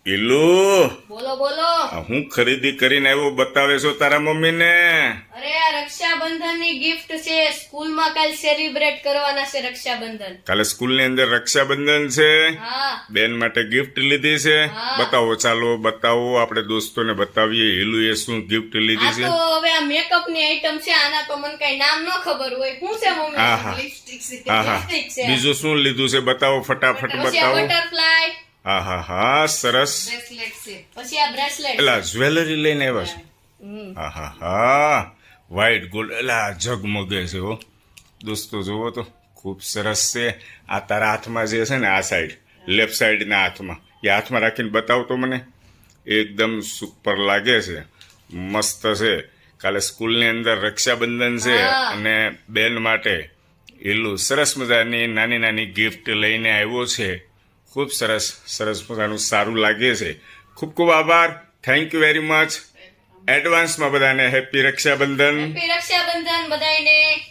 ઈલુ, બોલો બોલો. હું ખરીદી કરીને આવ્યો બતાવે છો તારા મમ્મીને? અરે આ રક્ષાબંધન ની ગિફ્ટ છે, સ્કૂલમાં કાલ સેલિબ્રેટ કરવાના છે રક્ષાબંધન. કાલે સ્કૂલની અંદર રક્ષાબંધન છે, હા બેન માટે ગિફ્ટ લીધી છે. હા. બતાવો, ચાલો બતાવો, આપણે દોસ્તોને બતાવીએ ઈલુએ શું ગિફ્ટ આ લીધી છે. તો હવે આ મેકઅપ ની આઈટમ છે, આના તો મને કઈ નામ ન ખબર હોય. શું છે આહા. મમ્મી? લિપસ્ટિક છે. આહા, લિપસ્ટિક છે. બીજું શું લીધું છે બતાવો, ફટાફટ પછી આ બતાવો. બટરફ્લાય આહા હા, સરસ. બ્રેસલેટ છે. પછી આ બ્રેસલેટ. એલા જ્વેલરી લઈને આવ્યા છો? હમ. આહા હા, વ્હાઈટ ગોલ્ડ, એલા ઝગમગે છે હો. દોસ્તો જોવો તો ખૂબ સરસ છે. આ તારા હાથમાં જે છે ને, આ સાઈડ લેફ્ટ સાઈડના હાથમાં, એ હાથમાં રાખીને બતાવ તો મને. એકદમ સુપર લાગે છે, મસ્ત છે. કાલે સ્કૂલની અંદર રક્ષાબંધન છે હા. અને બેન માટે એલું સરસ મજાની નાની નાની ગિફ્ટ લઈને આવ્યો છે. ખૂબ સરસ સરસ મજાનું સારું લાગે છે. ખૂબ ખૂબ આભાર, થેન્ક યુ વેરી મચ. એડવાન્સમાં બધાને હેપી રક્ષાબંધન. હેપી રક્ષાબંધન બધાયને.